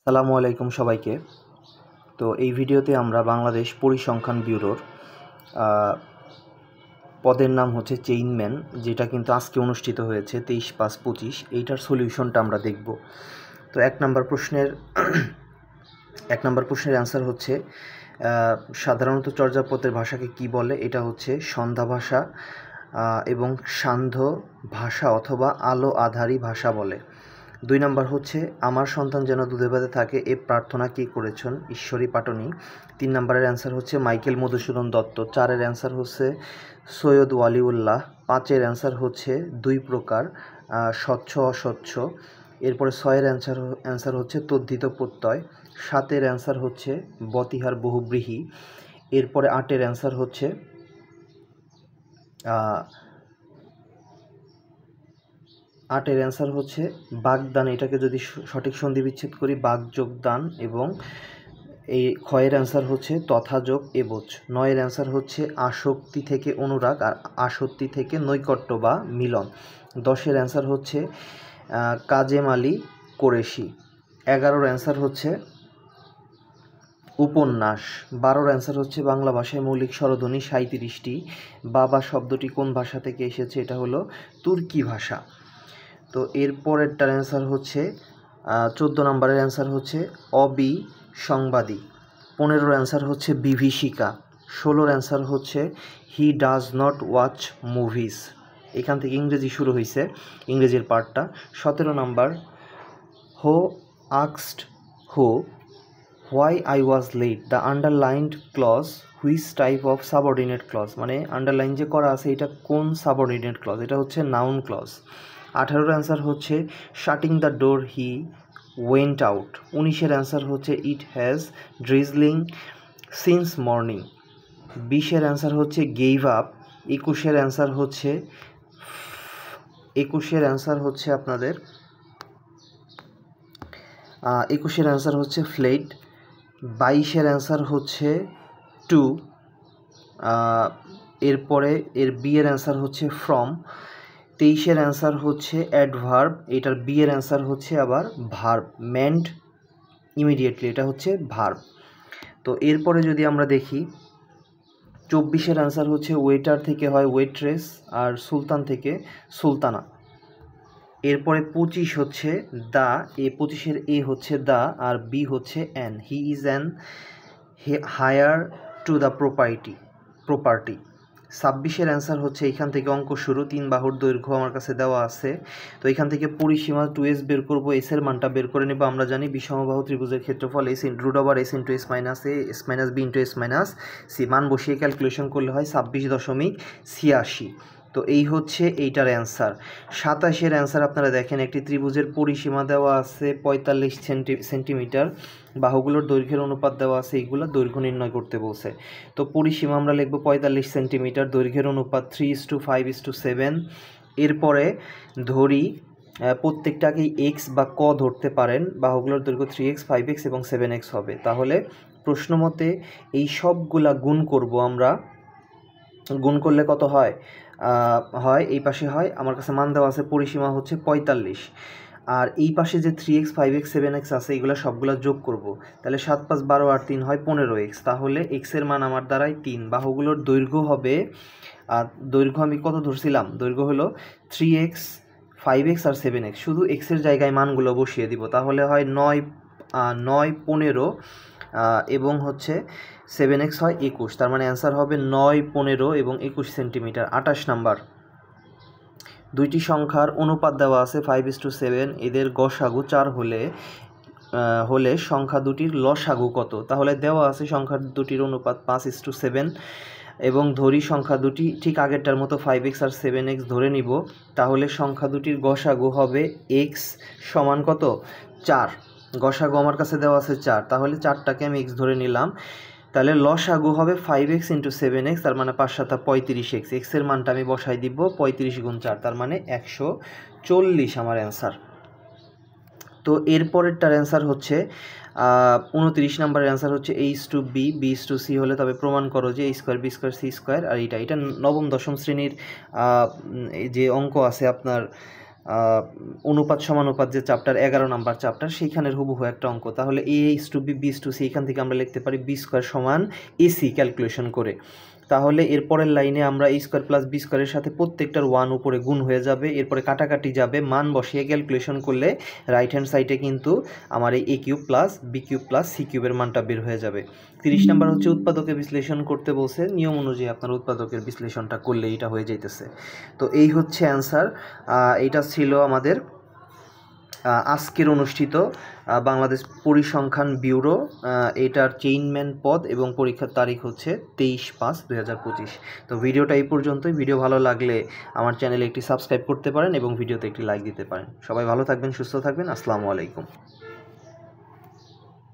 আসসালামু আলাইকুম সবাইকে। তো এই ভিডিওতে আমরা বাংলাদেশ পরিসংখ্যান ব্যুরোর পদের নাম হচ্ছে চেইনম্যান, যেটা কিন্তু আজকে অনুষ্ঠিত হয়েছে 23/5/25। এইটার সলিউশনটা আমরা দেখব। তো এক নম্বর প্রশ্নের অ্যান্সার হচ্ছে সাধারণত চর্যাপদের ভাষাকে কি বলে? এটা হচ্ছে সন্ধ্যা ভাষা এবং সান্ধ্য ভাষা অথবা আলো আধারী ভাষা বলে। 2 নম্বর হচ্ছে আমার সন্তান যেন দুধে ভাতে থাকে এ প্রার্থনা কে করেছেন? ঈশ্বরী পাটনি। 3 নম্বরের অ্যান্সার হচ্ছে মাইকেল মধুসূদন দত্ত। 4-এর অ্যান্সার হচ্ছে সৈয়দ ওয়ালিউল্লাহ। 5-এর অ্যান্সার হচ্ছে 2 প্রকার, স্বচ্ছ অস্বচ্ছ। এরপরে 6-এর অ্যান্সার হচ্ছে তদ্ধিত প্রত্যয়। 7-এর অ্যান্সার হচ্ছে বতিহার বহুব্রীহি। এরপরে 8-এর অ্যান্সার হচ্ছে বাগদান। এটাকে যদি সঠিক সন্ধি বিচ্ছেদ করি বাগ যোগ দান। এবং এই ক্ষয়ের অ্যান্সার হচ্ছে তথাযোগ এবচ। 9-এর অ্যান্সার হচ্ছে আসক্তি থেকে অনুরাগ আর আসক্তি থেকে নৈকট্য বা মিলন। 10-এর অ্যান্সার হচ্ছে কাজেম আলী কোরেশি। 11-এর অ্যান্সার হচ্ছে উপন্যাস। 12-এর অ্যান্সার হচ্ছে বাংলা ভাষায় মৌলিক স্বরধ্বনি 37টি। বাবা শব্দটি কোন ভাষা থেকে এসেছে? এটা হলো তুর্কি ভাষা। তো এরপরেরটার অ্যান্সার হচ্ছে 14 নম্বরের অ্যান্সার হচ্ছে অবিসংবাদী। 15-এর অ্যান্সার হচ্ছে বিভীষিকা। 16-এর অ্যান্সার হচ্ছে he does not watch movies. এখান থেকে ইংরেজি শুরু হয়েছে, ইংরেজির পার্টটা। 17 নম্বর হো asked who why I was late. The underlined clause which type of subordinate clause, মানে আন্ডারলাইন যে করা আছে এটা কোন সাবঅর্ডিনেট ক্লজ? এটা হচ্ছে নাউন ক্লজ। 18-এর অ্যান্সার হচ্ছে shutting the door he went out. 19-এর অ্যান্সার হচ্ছে it has drizzling since morning. 20-এর অ্যান্সার হচ্ছে গেইভ আপ। 21-এর অ্যান্সার হচ্ছে ফ্লেড। 22-এর অ্যান্সার হচ্ছে টু। এরপরে এর বি এর অ্যান্সার হচ্ছে ফ্রম। 23-এর অ্যান্সার হচ্ছে অ্যাডভার্ব। এটার বি এর অ্যান্সার হচ্ছে আবার ভার্ব, মেন্ট ইমিডিয়েটলি, এটা হচ্ছে ভার্ব। তো এরপরে যদি আমরা দেখি 24-এর অ্যান্সার হচ্ছে ওয়েটার থেকে হয় ওয়েট্রেস আর সুলতান থেকে সুলতানা। এরপরে 25 হচ্ছে দ্য, 25-এর এ হচ্ছে দ্য আর বি হচ্ছে an. He is an heir to the property. 26-এর অ্যান্সার হচ্ছে এখান থেকে অঙ্ক শুরু। 3 বাহুর দৈর্ঘ্য আমার কাছে দেওয়া আছে। তো এখান থেকে পরিসীমা 2s বের করবো, এস এর মানটা বের করে নেব। আমরা জানি বিষমবাহু ত্রিভুজের ক্ষেত্রফল s √s * s - a s - b * s - c। মান বসিয়ে ক্যালকুলেশন করলে হয় 26.86। তো এই হচ্ছে এইটার অ্যান্সার। 27-এর অ্যান্সার আপনারা দেখেন, একটি ত্রিভুজের পরিসীমা দেওয়া আছে 45 সেন্টিমিটার, বাহুগুলোর দৈর্ঘ্যের অনুপাত দেওয়া আছে, এইগুলো দৈর্ঘ্য নির্ণয় করতে বলছে। তো পরিসীমা আমরা লিখব 45 সেন্টিমিটার, দৈর্ঘ্যের অনুপাত 3:5:7। এরপরে ধরি প্রত্যেকটাকেই এক্স বা ক ধরতে পারেন। বাহুগুলোর দৈর্ঘ্য 3x 5x এবং 7x হবে। তাহলে প্রশ্ন মতে এই সবগুলা গুণ করব আমরা। গুণ করলে কত হয়? এই পাশে হয়, আমার কাছে মান দেওয়া আছে, পরিসীমা হচ্ছে 45। আর এই পাশে যে 3x 5x 7x আছে এগুলো সবগুলো যোগ করব। তাহলে 7 5 12 আর 3 হয় 15x। তাহলে x এর মান আমার দ্বারাই 3। বাহুগুলোর দৈর্ঘ্য হবে, দৈর্ঘ্য আমি কত ধরছিলাম? দৈর্ঘ্য হলো 3x 5x আর 7x। শুধু x এর জায়গায় মানগুলো বসিয়ে দিব। তাহলে হয় 9 15 এবং হচ্ছে 7x হয় 21। তার মানে অ্যান্সার হবে 9 15 এবং 21 সেন্টিমিটার। 28 নাম্বার, দুইটি সংখ্যার অনুপাত দেওয়া আছে 5:7। এদের গসাগু 4 হলে সংখ্যা দুটির লসাগু কত? তাহলে দেওয়া আছে সংখ্যা দুটির অনুপাত 5:7 এবং ধরি সংখ্যা দুটি ঠিক আগেরটার মতো 5x আর 7x ধরে নিব। তাহলে সংখ্যা দুটির গসাগু হবে x সমান কত? 4। গসাগু আমার কাছে দেওয়া আছে 4, তাহলে 4টাকে আমি x ধরে নিলাম। তাহলে লসাগু হবে 5x × 7x, তার মানে 5 7 35x। x এর মানটা আমি বসাই দিব 35 × 4, তার মানে 140 আমার অ্যান্সার। তো এরপরেরটার অ্যান্সার হচ্ছে 29 নম্বরের অ্যান্সার হচ্ছে a:b b:c হলে তবে প্রমাণ করো যে a² b² c²। আর এটা নবম দশম শ্রেণীর যে অঙ্ক আছে আপনার অনুপাত সমানুপাত যে চ্যাপ্টার 11 নাম্বার চ্যাপ্টার, সেইখানের হুবহু একটা অঙ্ক। তাহলে a/b b/c এখান থেকে আমরা লিখতে পারি b² সমান ac ক্যালকুলেশন করে। তাহলে এরপরের লাইনে আমরা a² + b² এর সাথে প্রত্যেকটার 1 উপরে গুণ হয়ে যাবে, এরপরে কাটাকাটি যাবে, মান বসিয়ে ক্যালকুলেশন করলে রাইট হ্যান্ড সাইডে কিন্তু আমার এই a³ + b³ + c³ এর মানটা বের হয়ে যাবে। 30 নাম্বার হচ্ছে উৎপাদকের বিশ্লেষণ করতে বলছে, নিয়ম অনুযায়ী আপনার উৎপাদকের বিশ্লেষণটা করলে এটা হয়ে যাইতেছে। তো এই হচ্ছে অ্যান্সার। এটা ছিল আমাদের আজকের অনুষ্ঠিত বাংলাদেশ পরিসংখ্যান ব্যুরো, এটার চেইনম্যান পদ এবং পরীক্ষার তারিখ হচ্ছে 23/5/2025। তো ভিডিওটা এই পর্যন্তই। ভিডিও ভালো লাগলে আমার চ্যানেলে একটি সাবস্ক্রাইব করতে পারেন এবং ভিডিওতে একটি লাইক দিতে পারেন। সবাই ভালো থাকবেন, সুস্থ থাকবেন। আসসালামু আলাইকুম।